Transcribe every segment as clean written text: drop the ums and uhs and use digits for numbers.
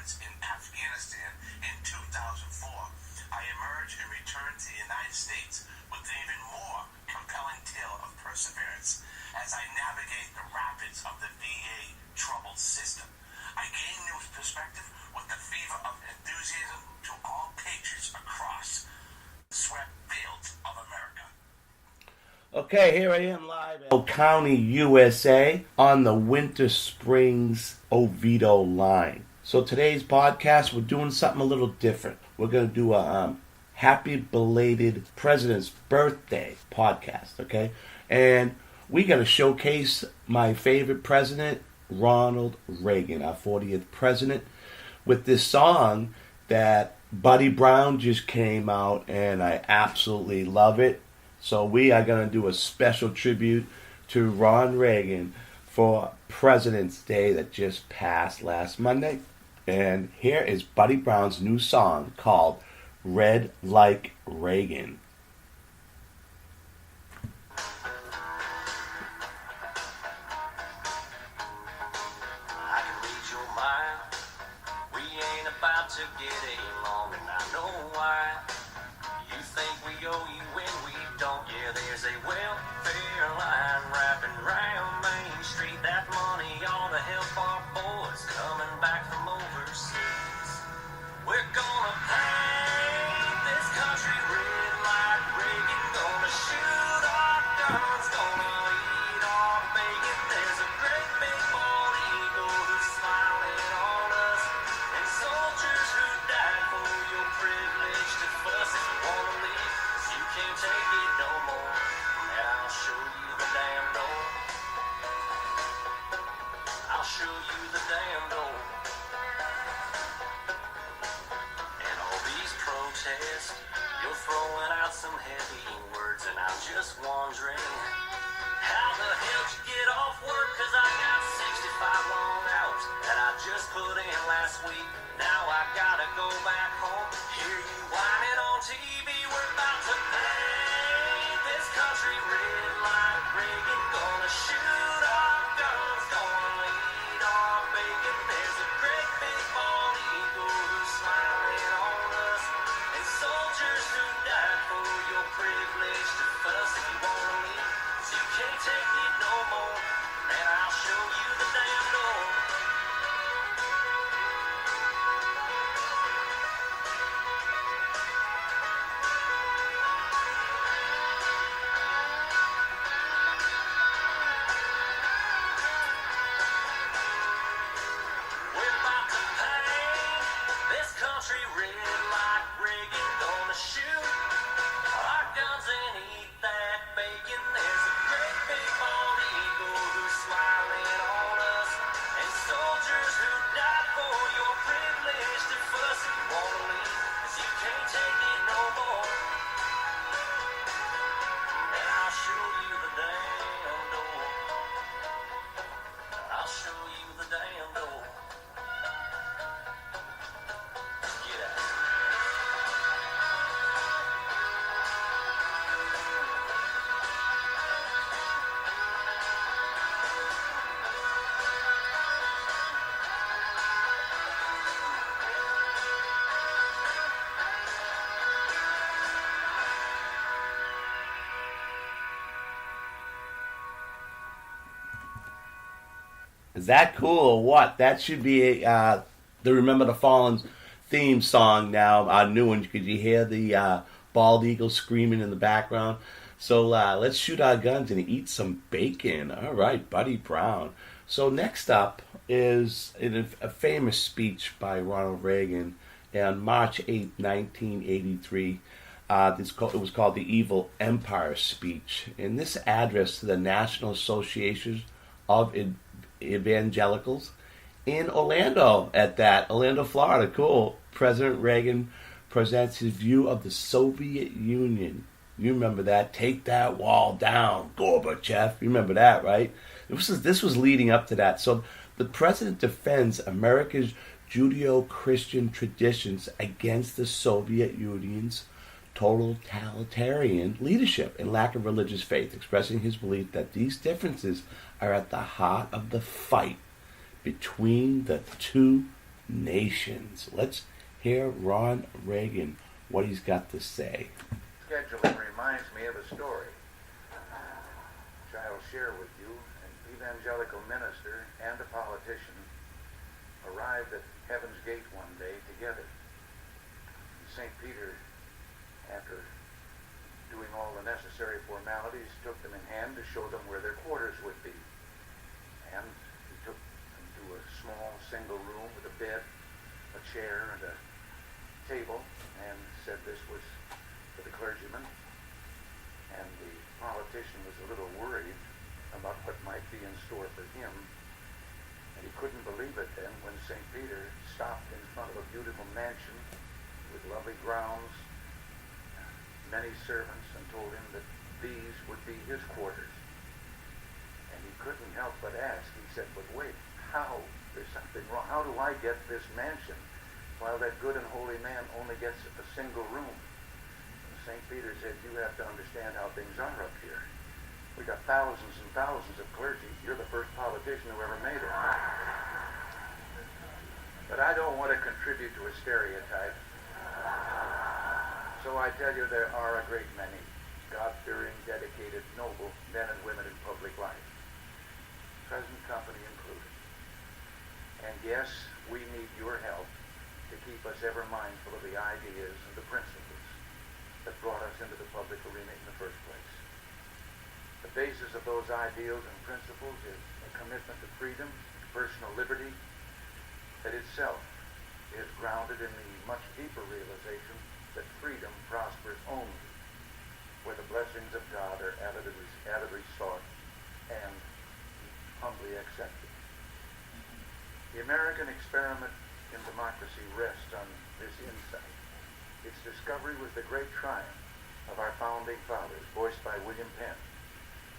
efforts in Afghanistan in 2004, I emerged and returned to the United States with an even more compelling tale of perseverance as I navigate the rapids of the VA troubled system. I gain new perspective with the fever of enthusiasm to all patriots across the swept fields of America. Okay, here I am live in Oakland County, USA on the Winter Springs Oviedo line. So today's podcast, we're doing something a little different. We're going to do a happy belated President's Birthday podcast, okay? And we got to showcase my favorite president, Ronald Reagan, our 40th president, with this song that Buddy Brown just came out, and I absolutely love it. So we are going to do a special tribute to Ron Reagan for President's Day that just passed last Monday. And here is Buddy Brown's new song called Red Like Reagan. I can read your mind. We ain't about to get along, and I know why. You think we owe you when we don't. Yeah, there's a welfare line wrapping round Main Street. That money ought to help our boys coming back from overseas. We're gonna paint this country red like Reagan. Gonna shoot our guns, gonna eat our bacon. There's a great big bald eagle who's smiling on us, and soldiers who died for your privilege to fuss. If you wanna leave, 'cause you can't take it no more, and I'll show you the damn door. I'll show you the damn door. And all these protests, you're throwing out some heavy words, and I'm just wondering, how the hell did you get off work? 'Cause I got 65 long hours that I just put in last week. Now I gotta go back home, hear you whining on TV. We're about to paint this country red like Reagan. Gonna shoot our guns, gonna eat our bacon. There's a great big bald eagle who's smiling on us, and soldiers who died for your privilege to fuss. If you wanna leave, 'cause you can't take it no more, and I'll show you the damn door. We're about to paint this country red like Reagan. Gonna shoot our guns and eat that bacon. There's a great big bald eagle who's smiling on us, and soldiers who died for your privilege to fuss. If you wanna leave, 'cause you can't take it no more, and I'll show you the damn door. I'll show you the damn door. Get out. Is that cool or what? That should be the Remember the Fallen's theme song now, our new one. Could you hear the bald eagle screaming in the background? So let's shoot our guns and eat some bacon. All right, Buddy Brown. So next up is a famous speech by Ronald Reagan on March 8, 1983. It was called the Evil Empire Speech. In this address to the National Association of Evangelicals in Orlando, Orlando, Florida. Cool. President Reagan presents his view of the Soviet Union. You remember that? Take that wall down, Gorbachev. You remember that, right? This was leading up to that. So the president defends America's Judeo-Christian traditions against the Soviet Union's totalitarian leadership and lack of religious faith, expressing his belief that these differences are at the heart of the fight between the two nations. Let's hear Ron Reagan, what he's got to say. Scheduling reminds me of a story, which I will share with you. An evangelical minister and a politician arrived at Heaven's Gate one day together. St. Peter, after doing all the necessary formalities, took them in hand to show them where their quarters would be. And he took them to a small single room with a bed, a chair, and a table, and said this was for the clergyman. And the politician was a little worried about what might be in store for him. And he couldn't believe it then when St. Peter stopped in front of a beautiful mansion with lovely grounds, many servants, and told him that these would be his quarters. And he couldn't help but ask. He said, but wait, how? There's something wrong. How do I get this mansion while that good and holy man only gets a single room? And St. Peter said, you have to understand how things are up here. We got thousands and thousands of clergy. You're the first politician who ever made it. But I don't want to contribute to a stereotype. So I tell you, there are a great many God-fearing, dedicated, noble men and women in public life, present company included. And yes, we need your help to keep us ever mindful of the ideas and the principles that brought us into the public arena in the first place. The basis of those ideals and principles is a commitment to freedom, to personal liberty, that itself is grounded in the much deeper realization that freedom prospers only where the blessings of God are avidly sought and humbly accepted. The American experiment in democracy rests on this insight. Its discovery was the great triumph of our founding fathers, voiced by William Penn,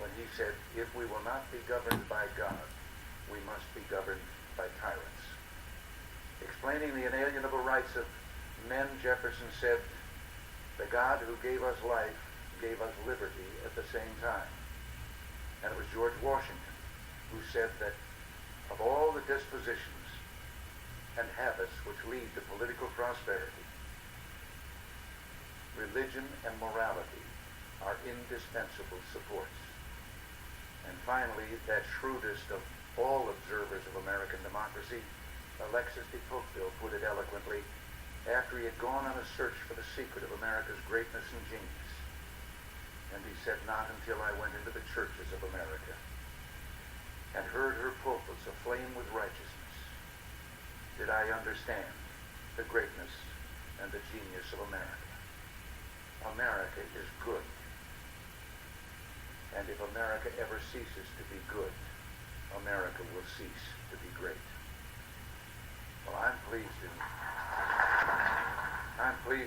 when he said, if we will not be governed by God, we must be governed by tyrants. Explaining the inalienable rights of men, Jefferson said, the God who gave us life gave us liberty at the same time. And it was George Washington who said that of all the dispositions and habits which lead to political prosperity, religion and morality are indispensable supports. And finally, that shrewdest of all observers of American democracy, Alexis de Tocqueville, put it eloquently after he had gone on a search for the secret of America's greatness and genius. And he said, not until I went into the churches of America and heard her pulpits aflame with righteousness did I understand the greatness and the genius of America. America is good. And if America ever ceases to be good, America will cease to be great. Well, I'm pleased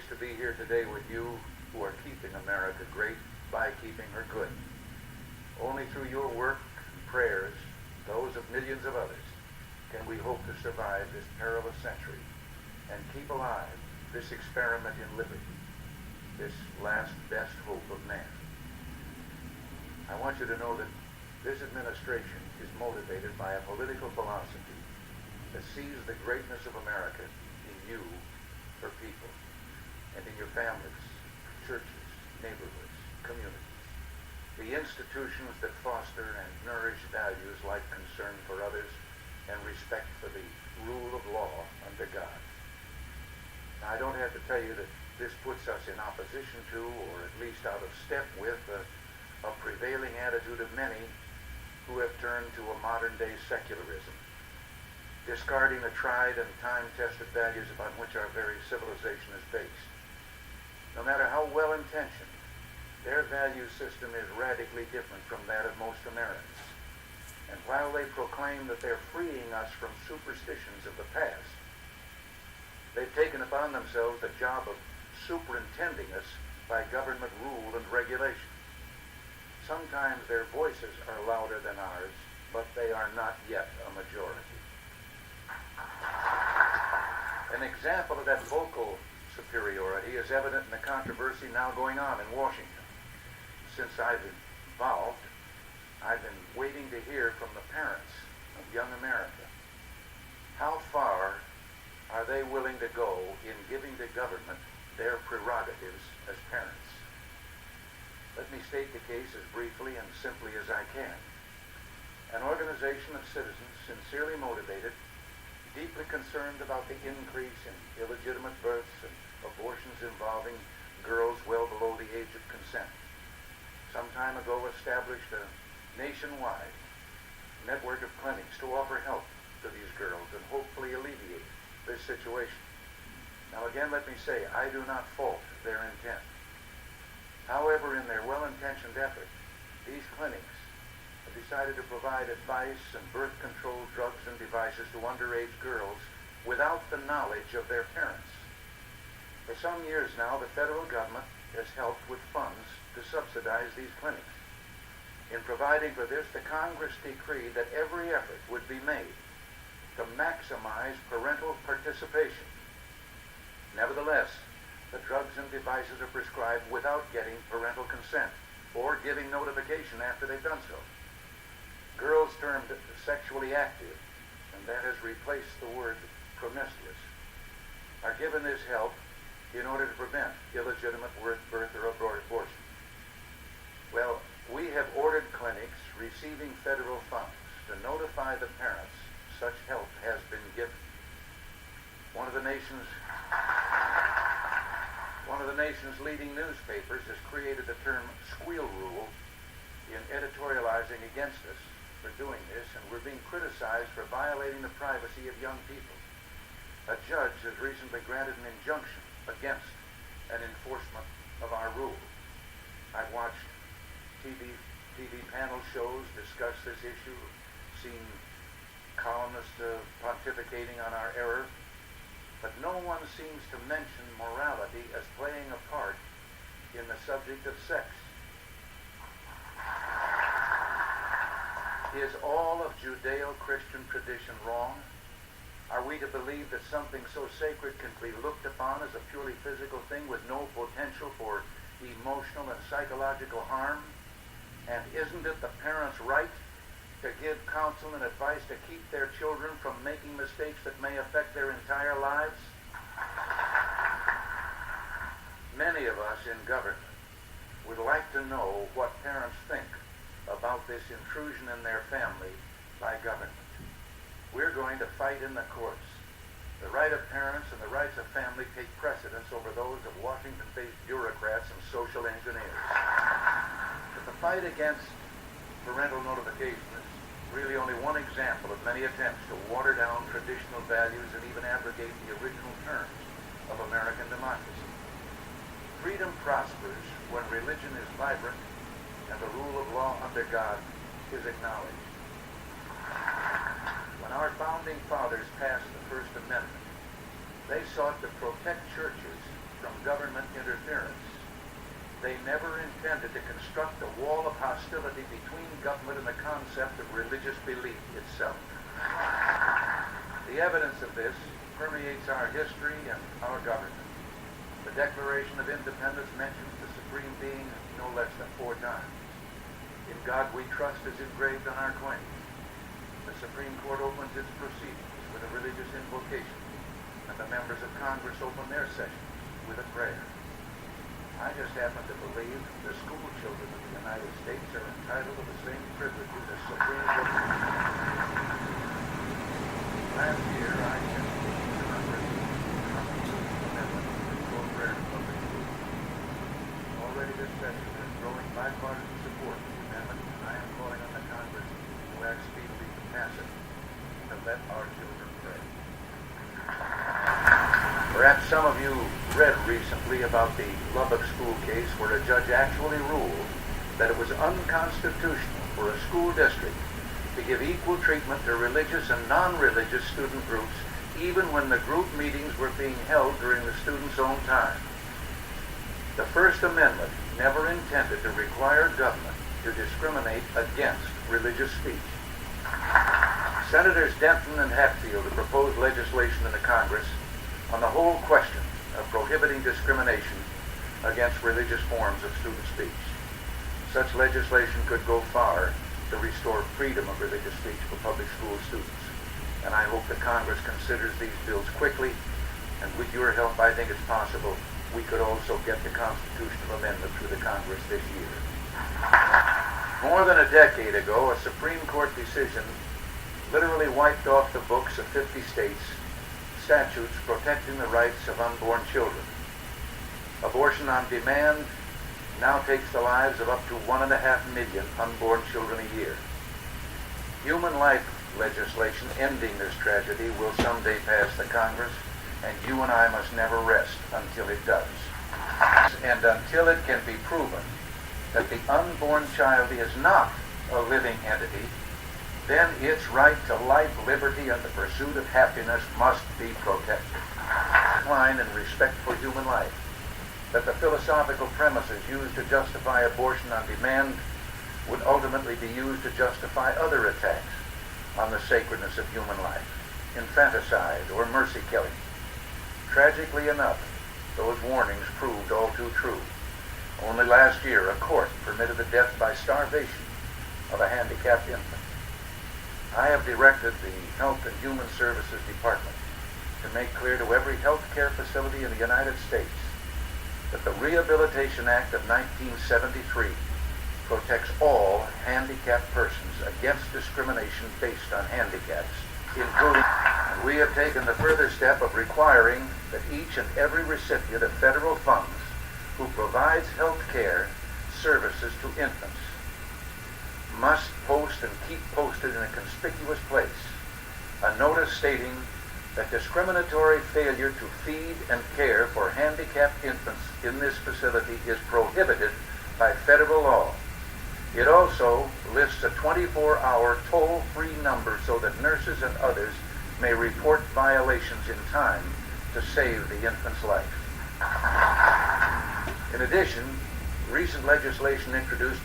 to be here today with you who are keeping America great by keeping her good. Only through your work and prayers, those of millions of others, can we hope to survive this perilous century and keep alive this experiment in liberty, this last best hope of man. I want you to know that this administration is motivated by a political philosophy that sees the greatness of America in you, her people, and in your families, churches, neighborhoods, communities. The institutions that foster and nourish values like concern for others and respect for the rule of law under God. Now, I don't have to tell you that this puts us in opposition to, or at least out of step with, a prevailing attitude of many who have turned to a modern-day secularism, discarding the tried and time-tested values upon which our very civilization is based. No matter how well-intentioned, their value system is radically different from that of most Americans. And while they proclaim that they're freeing us from superstitions of the past, they've taken upon themselves the job of superintending us by government rule and regulation. Sometimes their voices are louder than ours, but they are not yet a majority. An example of that vocal superiority is evident in the controversy now going on in Washington. Since I've been involved, I've been waiting to hear from the parents of young America. How far are they willing to go in giving to government their prerogatives as parents? Let me state the case as briefly and simply as I can. An organization of citizens sincerely motivated, deeply concerned about the increase in illegitimate births and abortions involving girls well below the age of consent, some time ago established a nationwide network of clinics to offer help to these girls and hopefully alleviate this situation. Now again, let me say, I do not fault their intent. However, in their well-intentioned effort, these clinics have decided to provide advice and birth control drugs and devices to underage girls without the knowledge of their parents. For some years now, the federal government has helped with funds to subsidize these clinics. In providing for this, the Congress decreed that every effort would be made to maximize parental participation. Nevertheless, the drugs and devices are prescribed without getting parental consent or giving notification after they've done so. Girls termed sexually active, and that has replaced the word promiscuous, are given this help in order to prevent illegitimate birth or abortion. Well, we have ordered clinics receiving federal funds to notify the parents such help has been given. One of the nation's leading newspapers has created the term squeal rule in editorializing against us for doing this, and we're being criticized for violating the privacy of young people. A judge has recently granted an injunction against an enforcement of our rule. I've watched TV panel shows discuss this issue, seen columnists pontificating on our error, but no one seems to mention morality as playing a part in the subject of sex. Is all of Judeo-Christian tradition wrong? Are we to believe that something so sacred can be looked upon as a purely physical thing with no potential for emotional and psychological harm? And isn't it the parents' right to give counsel and advice to keep their children from making mistakes that may affect their entire lives? Many of us in government would like to know what parents think about this intrusion in their family by government. We're going to fight in the courts. The right of parents and the rights of family take precedence over those of Washington-based bureaucrats and social engineers. But the fight against parental notification is really only one example of many attempts to water down traditional values and even abrogate the original terms of American democracy. Freedom prospers when religion is vibrant and the rule of law under God is acknowledged. When our founding fathers passed the First Amendment, they sought to protect churches from government interference. They never intended to construct a wall of hostility between government and the concept of religious belief itself. The evidence of this permeates our history and our government. The Declaration of Independence mentions the Supreme Being no less than 4 times. In God we trust is engraved on our claim. The Supreme Court opens its proceedings with a religious invocation, and the members of Congress open their sessions with a prayer. I just happen to believe the school children of the United States are entitled to the same privileges as Supreme Court. Last year, I introduced the Constitutional Amendment to control prayer in public schools. Already this session is growing bipartisan support for the amendment, and I am calling on the Congress to act speedily to pass it, to let our children pray. Perhaps some of you read recently about the Lubbock school case where a judge actually ruled that it was unconstitutional for a school district to give equal treatment to religious and non-religious student groups even when the group meetings were being held during the students' own time. The First Amendment never intended to require government to discriminate against religious speech. Senators Denton and Hatfield have proposed legislation in the Congress on the whole question of prohibiting discrimination against religious forms of student speech. Such legislation could go far to restore freedom of religious speech for public school students, and I hope that Congress considers these bills quickly And with your help, I think it's possible we could also get the constitutional amendment through the Congress this year. More than a decade ago, a Supreme Court decision literally wiped off the books of 50 states statutes protecting the rights of unborn children. Abortion on demand now takes the lives of up to 1.5 million unborn children a year. Human life legislation ending this tragedy will someday pass the Congress, and you and I must never rest until it does. And until it can be proven that the unborn child is not a living entity, then its right to life, liberty, and the pursuit of happiness must be protected. Decline in respect for human life, that the philosophical premises used to justify abortion on demand would ultimately be used to justify other attacks on the sacredness of human life, infanticide or mercy killing. Tragically enough, those warnings proved all too true. Only last year, a court permitted the death by starvation of a handicapped infant. I have directed the Health and Human Services Department to make clear to every health care facility in the United States that the Rehabilitation Act of 1973 protects all handicapped persons against discrimination based on handicaps, including, and we have taken the further step of requiring that each and every recipient of federal funds who provides health care services to infants must post and keep posted in a conspicuous place a notice stating that discriminatory failure to feed and care for handicapped infants in this facility is prohibited by federal law. It also lists a 24-hour toll-free number so that nurses and others may report violations in time to save the infant's life. In addition, recent legislation introduced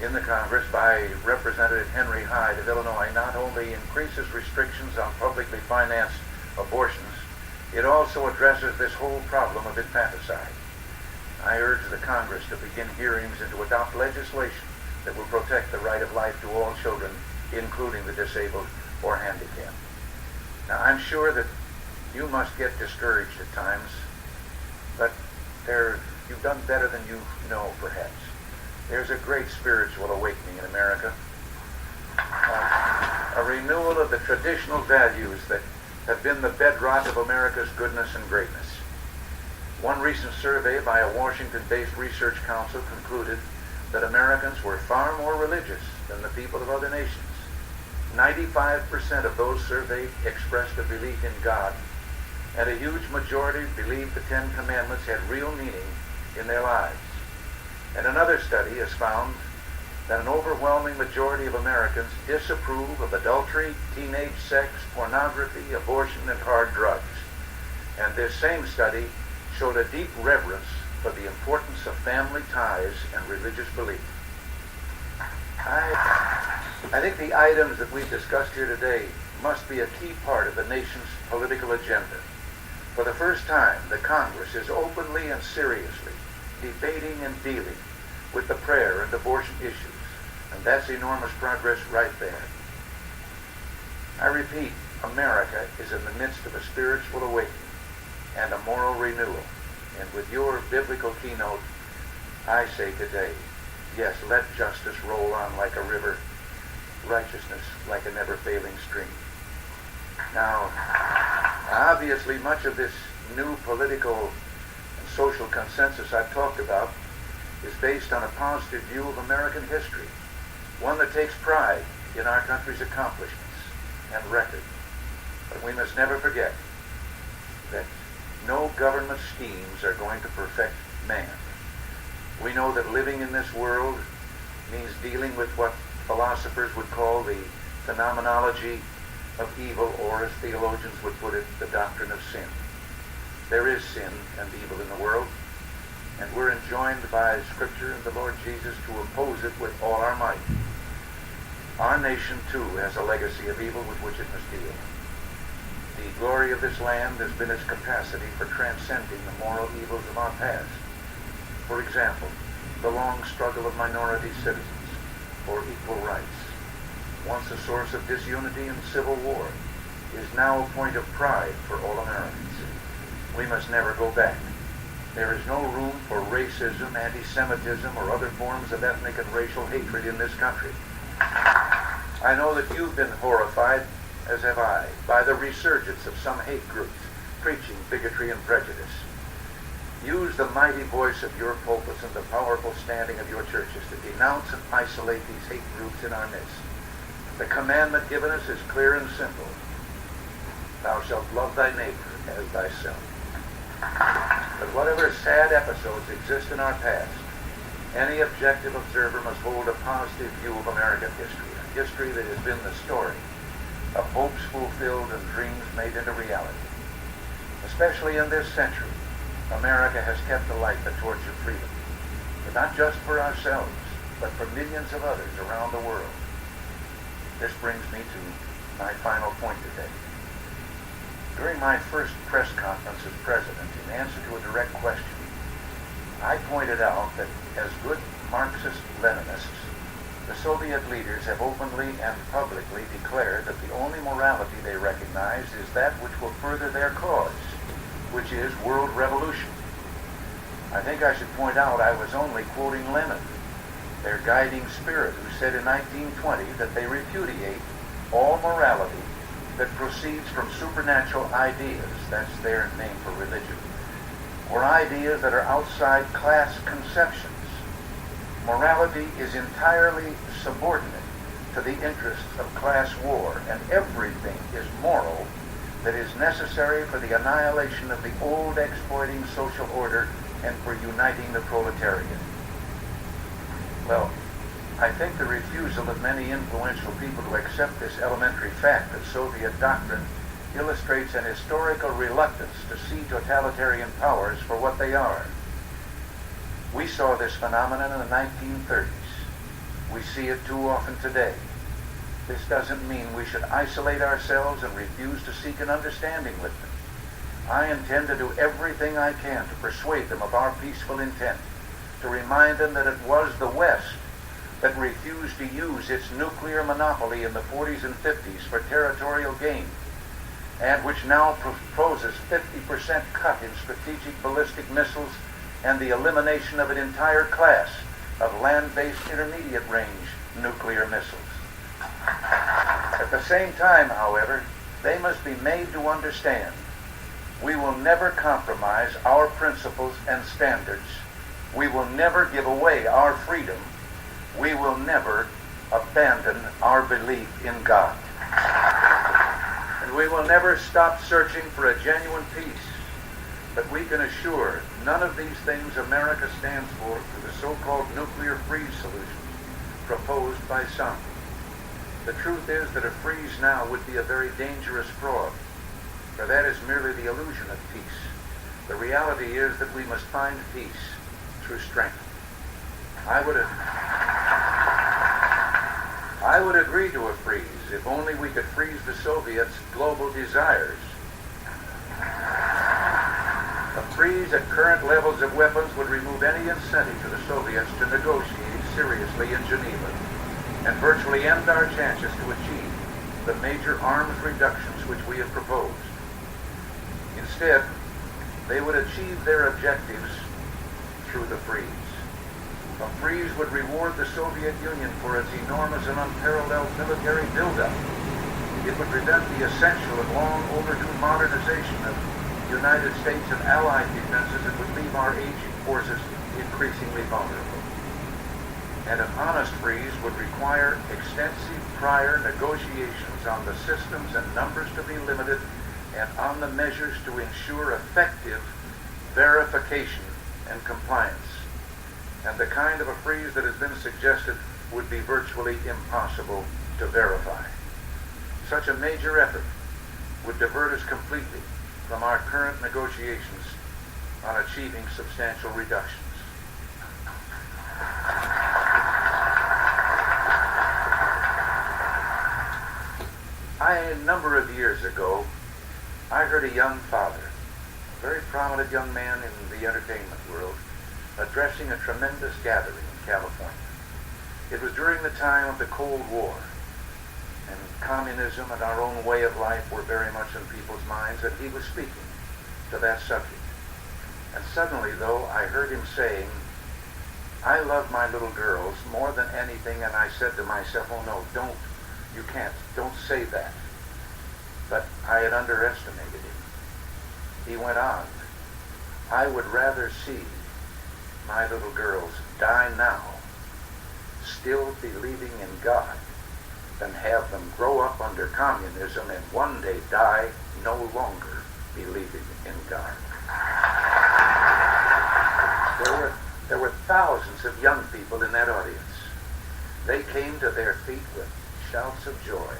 in the Congress by Representative Henry Hyde of Illinois not only increases restrictions on publicly financed abortions, it also addresses this whole problem of infanticide. I urge the Congress to begin hearings and to adopt legislation that will protect the right of life to all children, including the disabled or handicapped. Now, I'm sure that you must get discouraged at times, but you've done better than you know, perhaps. There's a great spiritual awakening in America, a renewal of the traditional values that have been the bedrock of America's goodness and greatness. One recent survey by a Washington-based research council concluded that Americans were far more religious than the people of other nations. 95% of those surveyed expressed a belief in God, and a huge majority believed the Ten Commandments had real meaning in their lives. And another study has found that an overwhelming majority of Americans disapprove of adultery, teenage sex, pornography, abortion, and hard drugs. And this same study showed a deep reverence for the importance of family ties and religious belief. I think the items that we've discussed here today must be a key part of the nation's political agenda. For the first time, the Congress is openly and seriously debating and dealing with the prayer and abortion issues, and that's enormous progress right there. I repeat, America is in the midst of a spiritual awakening and a moral renewal, and with your biblical keynote, I say today, yes, let justice roll on like a river, righteousness like a never-failing stream. Now, obviously, much of this new political and social consensus I've talked about is based on a positive view of American history, one that takes pride in our country's accomplishments and record. But we must never forget that no government schemes are going to perfect man. We know that living in this world means dealing with what philosophers would call the phenomenology of evil, or as theologians would put it, the doctrine of sin. There is sin and evil in the world, and we're enjoined by Scripture and the Lord Jesus to oppose it with all our might. Our nation, too, has a legacy of evil with which it must deal. The glory of this land has been its capacity for transcending the moral evils of our past. For example, the long struggle of minority citizens for equal rights, once a source of disunity and civil war, is now a point of pride for all Americans. We must never go back. There is no room for racism, anti-Semitism, or other forms of ethnic and racial hatred in this country. I know that you've been horrified, as have I, by the resurgence of some hate groups preaching bigotry and prejudice. Use the mighty voice of your pulpits and the powerful standing of your churches to denounce and isolate these hate groups in our midst. The commandment given us is clear and simple. Thou shalt love thy neighbor as thyself. But whatever sad episodes exist in our past, any objective observer must hold a positive view of American history, a history that has been the story of hopes fulfilled and dreams made into reality. Especially in this century, America has kept alight the torch of freedom, but not just for ourselves, but for millions of others around the world. This brings me to my final point today. During my first press conference as president, in answer to a direct question, I pointed out that as good Marxist-Leninists, the Soviet leaders have openly and publicly declared that the only morality they recognize is that which will further their cause, which is world revolution. I think I should point out I was only quoting Lenin, their guiding spirit, who said in 1920 that they repudiate all morality that proceeds from supernatural ideas, that's their name for religion, or ideas that are outside class conceptions. Morality is entirely subordinate to the interests of class war, and everything is moral that is necessary for the annihilation of the old exploiting social order and for uniting the proletariat. Well, I think the refusal of many influential people to accept this elementary fact of Soviet doctrine illustrates an historical reluctance to see totalitarian powers for what they are. We saw this phenomenon in the 1930s. We see it too often today. This doesn't mean we should isolate ourselves and refuse to seek an understanding with them. I intend to do everything I can to persuade them of our peaceful intent, to remind them that it was the West that refused to use its nuclear monopoly in the 40s and 50s for territorial gain, and which now proposes 50% cut in strategic ballistic missiles and the elimination of an entire class of land-based intermediate range nuclear missiles. At the same time, however, they must be made to understand we will never compromise our principles and standards. We will never give away our freedom. We will never abandon our belief in God. And we will never stop searching for a genuine peace. But we can assure none of these things America stands for through the so-called nuclear freeze solutions proposed by some. The truth is that a freeze now would be a very dangerous fraud, for that is merely the illusion of peace. The reality is that we must find peace through strength. I would agree to a freeze if only we could freeze the Soviets' global desires. A freeze at current levels of weapons would remove any incentive to the Soviets to negotiate seriously in Geneva and virtually end our chances to achieve the major arms reductions which we have proposed. Instead, they would achieve their objectives through the freeze. A freeze would reward the Soviet Union for its enormous and unparalleled military buildup. It would prevent the essential and long overdue modernization of United States and Allied defenses and would leave our aging forces increasingly vulnerable. And an honest freeze would require extensive prior negotiations on the systems and numbers to be limited and on the measures to ensure effective verification and compliance. And the kind of a freeze that has been suggested would be virtually impossible to verify. Such a major effort would divert us completely from our current negotiations on achieving substantial reductions. A number of years ago, I heard a young father, a very prominent young man in the entertainment world, addressing a tremendous gathering in California. It was during the time of the Cold War, and communism and our own way of life were very much in people's minds, and he was speaking to that subject. And suddenly, though, I heard him saying, I love my little girls more than anything, and I said to myself, oh no, don't say that. But I had underestimated him. He went on, I would rather see my little girls die now, still believing in God, than have them grow up under communism and one day die no longer believing in God. There were thousands of young people in that audience. They came to their feet with shouts of joy.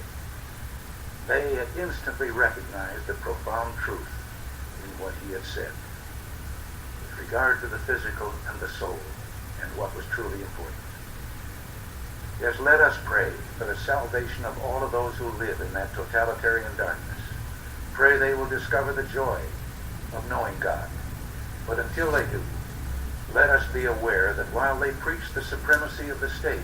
They had instantly recognized the profound truth in what he had said with regard to the physical and the soul and what was truly important. Yes, let us pray for the salvation of all of those who live in that totalitarian darkness. Pray they will discover the joy of knowing God. But until they do, let us be aware that while they preach the supremacy of the state,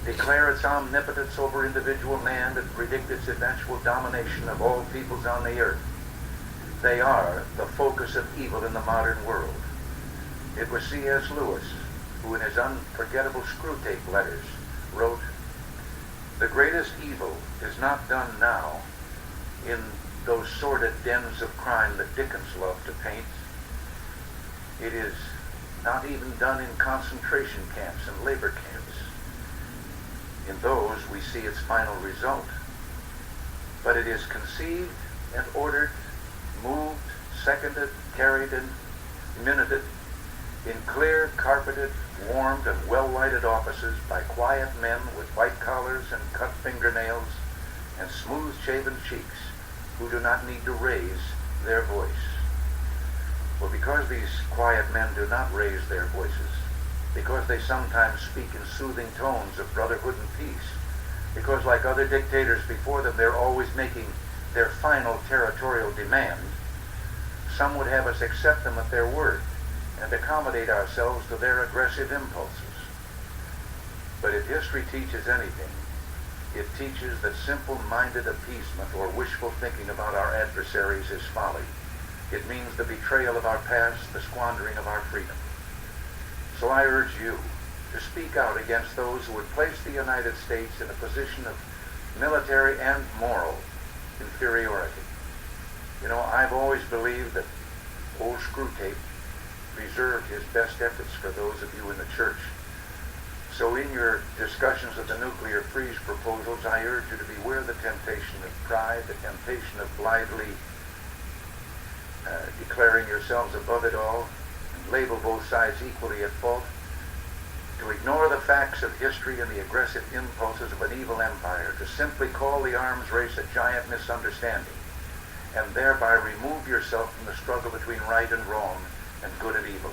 declare its omnipotence over individual man, and predict its eventual domination of all peoples on the earth, they are the focus of evil in the modern world. It was C.S. Lewis who, in his unforgettable Screwtape letters, wrote, the greatest evil is not done now in those sordid dens of crime that Dickens loved to paint. It is not even done in concentration camps and labor camps. In those we see its final result. But it is conceived and ordered, moved, seconded, carried, and minuted in clear, carpeted, warmed, and well-lighted offices by quiet men with white collars and cut fingernails and smooth-shaven cheeks who do not need to raise their voice. Well, because these quiet men do not raise their voices, because they sometimes speak in soothing tones of brotherhood and peace, because like other dictators before them, they're always making their final territorial demand, some would have us accept them at their word and accommodate ourselves to their aggressive impulses. But if history teaches anything, it teaches that simple-minded appeasement or wishful thinking about our adversaries is folly. It means the betrayal of our past, the squandering of our freedom. So I urge you to speak out against those who would place the United States in a position of military and moral inferiority. You know, I've always believed that old Screwtape reserved his best efforts for those of you in the church. So in your discussions of the nuclear freeze proposals, I urge you to beware the temptation of pride, the temptation of blithely declaring yourselves above it all, and label both sides equally at fault, to ignore the facts of history and the aggressive impulses of an evil empire, to simply call the arms race a giant misunderstanding, and thereby remove yourself from the struggle between right and wrong and good and evil.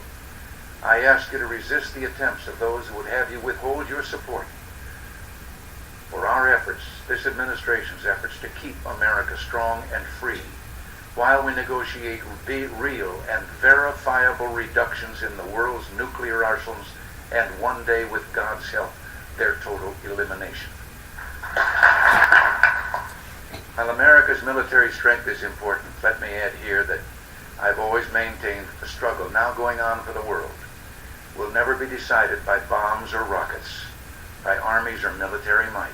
I ask you to resist the attempts of those who would have you withhold your support for our efforts, this administration's efforts, to keep America strong and free, while we negotiate real and verifiable reductions in the world's nuclear arsenals and one day, with God's help, their total elimination. While America's military strength is important, let me add here that I've always maintained that the struggle now going on for the world will never be decided by bombs or rockets, by armies or military might.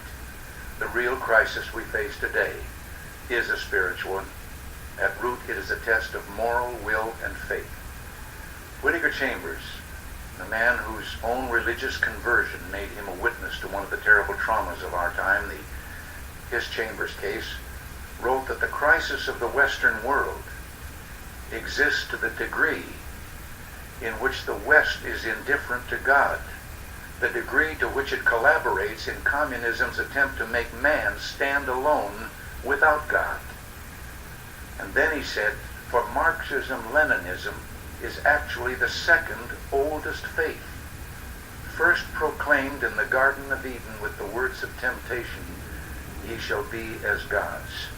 The real crisis we face today is a spiritual one. At root, it is a test of moral will and faith. Whittaker Chambers, the man whose own religious conversion made him a witness to one of the terrible traumas of our time, his Chambers case, wrote that the crisis of the Western world exists to the degree in which the West is indifferent to God, the degree to which it collaborates in communism's attempt to make man stand alone without God. And then he said, for Marxism-Leninism is actually the second oldest faith, first proclaimed in the Garden of Eden with the words of temptation, ye shall be as gods.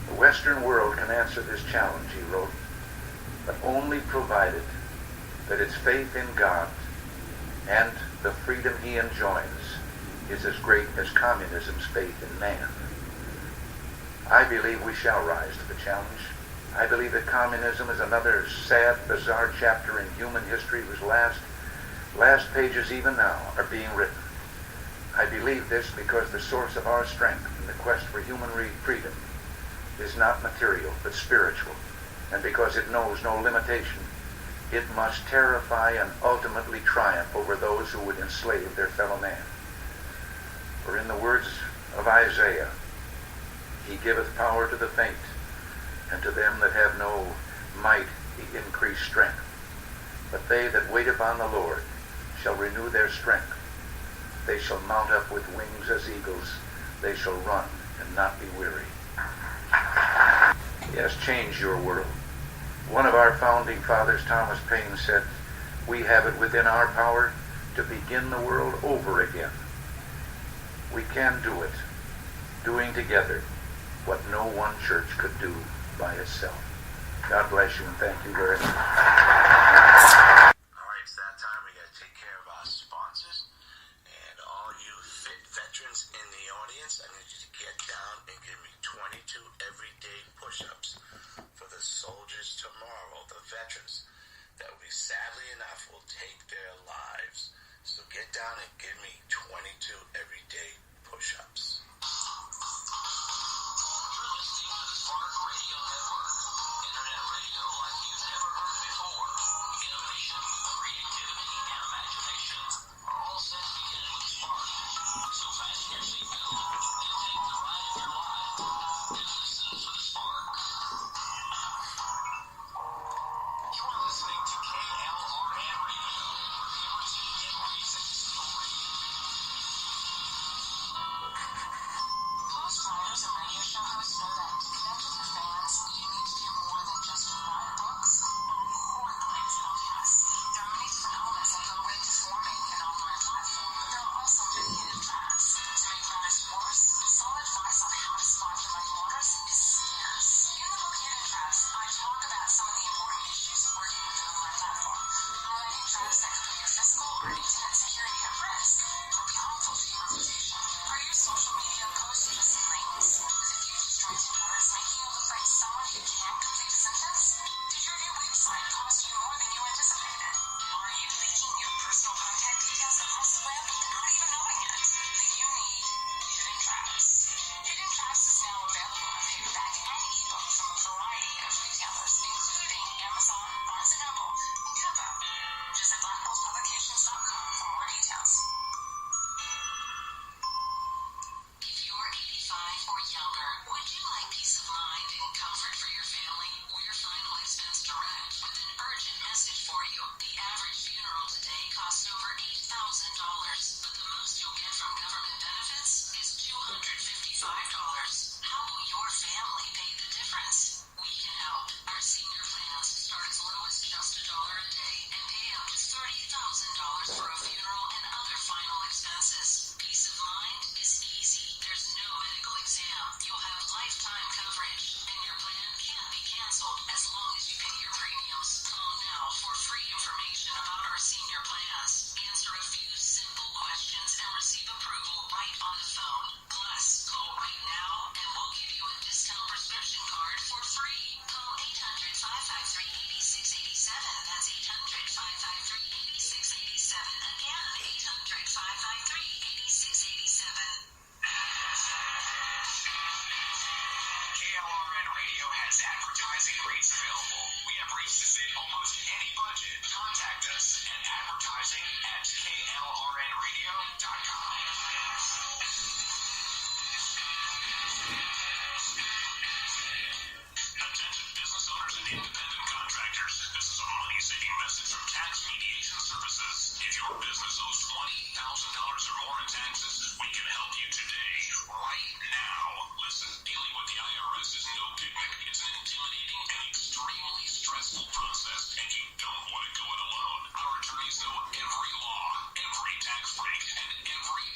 The Western world can answer this challenge, he wrote, but only provided that its faith in God and the freedom he enjoins is as great as communism's faith in man. I believe we shall rise to the challenge. I believe that communism is another sad, bizarre chapter in human history whose last pages even now are being written. I believe this because the source of our strength in the quest for human freedom is not material but spiritual, and because it knows no limitation, it must terrify and ultimately triumph over those who would enslave their fellow man. For in the words of Isaiah, he giveth power to the faint, and to them that have no might he increased strength. But they that wait upon the Lord shall renew their strength. They shall mount up with wings as eagles. They shall run and not be weary. Yes, change your world. One of our founding fathers, Thomas Paine, said, "We have it within our power to begin the world over again." We can do it, doing together what no one church could do by itself. God bless you and thank you very much. All right, it's that time. We got to take care of our sponsors. And all you fit veterans in the audience, I need you to get down and give me 22 everyday push-ups for the soldiers tomorrow, the veterans that will be, sadly enough, will take their lives. So get down and give me 22 everyday push-ups. You're listening to the Spark Radio Network. Internet radio like you've never heard before. Innovation, creativity, and imagination are all set to begin with Spark. So fasten your seatbelt and take the ride of your life and listen to the Spark. You are listening to KLRN Radio, liberty and reason. Most writers and radio show hosts know that to connect with your fans, you need to do more than just write books or record the latest podcasts. There are many different elements that go into forming an online platform, but there are also many hidden traps. To make matters worse, solid advice on how to spot the money waters is scarce. In the book Hidden Traps, I talk about some of the important issues of working with an online platform, highlighting traps that could put your physical or internet security at risk or be harmful to your reputation. Are your social media posts just links with a few distracting words making you look like someone who can't complete a sentence? Did your new website cost you more than you anticipated? Are you leaking your personal contact details across the web without even knowing it? Then you need Hidden Traps. Hidden Traps is now available in paperback and ebook from a variety of retailers, including Amazon, Barnes & Noble, and Kobo. Visit blackboltpublications.com for more details. If you're 85 or younger, would you like peace of mind and comfort for your family or your final expense direct with an urgent message for you? The average funeral today costs over $8,000, but the most you'll get from government benefits is $255. How will your family pay the difference? We can help. Our senior plans start as low as just $1 a day and pay up to $30,000 for a funeral and other final expenses. Peace of mind is easy. There's no medical exam. You'll have lifetime coverage, and your plan can't be canceled as long as you pay your premiums. Call now for free information about our senior plans. Answer a few simple questions and receive approval right on the phone. Plus, call right now and we'll give you a discount prescription card for free. Call 800-553-8687. That's 800-553-8687. Again, 800-553-8687. KLRN Radio has advertising rates available. We have rates to fit almost any budget. Contact us at advertising@klrnradio.com. Attention business owners and independent contractors. This is a money-saving message from Tax Mediation Services. If your business owes $20,000 or more in taxes, we can help you today, right now. Listen, dealing with the IRS is no picnic. It's an intimidating and extremely stressful process, and you don't want to go it alone. Our attorneys know every law, every tax break, and every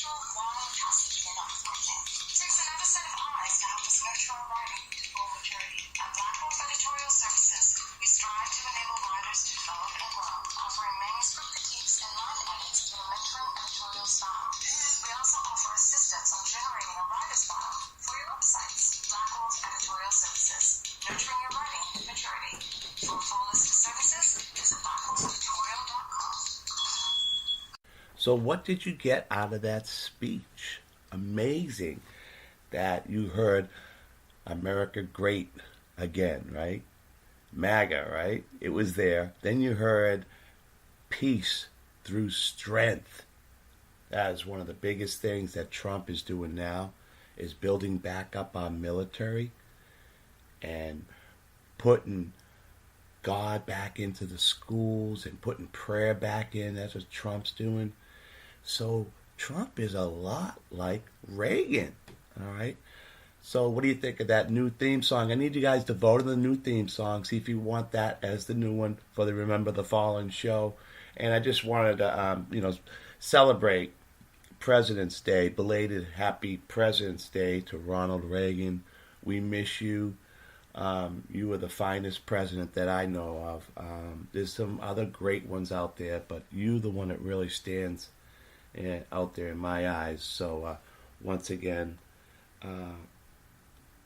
extra long passage for not working. Takes another set of eyes to help us nurture our writing to full maturity. At Black Wolf Editorial Services, we strive to enable writers to develop and grow, offering manuscript critiques and line edits in a mentoring editorial style. We also offer assistance on generating a writer's file for your websites. Black Wolf Editorial Services, nurturing your writing to maturity. For a full list of services, visit blackwolfeditorial.com. So what did you get out of that speech? Amazing that you heard America Great again, right? MAGA, right? It was there. Then you heard peace through strength. That is one of the biggest things that Trump is doing now, is building back up our military and putting God back into the schools and putting prayer back in. That's what Trump's doing. So Trump is a lot like Reagan, all right? So what do you think of that new theme song? I need you guys to vote on the new theme song, see if you want that as the new one for the Remember the Fallen show. And I just wanted to, celebrate President's Day, belated happy President's Day to Ronald Reagan. We miss you. You were the finest president that I know of. There's some other great ones out there, but you the one that really stands out there in my eyes. So once again,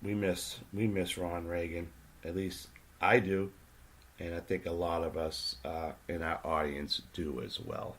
we miss Ron Reagan. At least I do, and I think a lot of us in our audience do as well.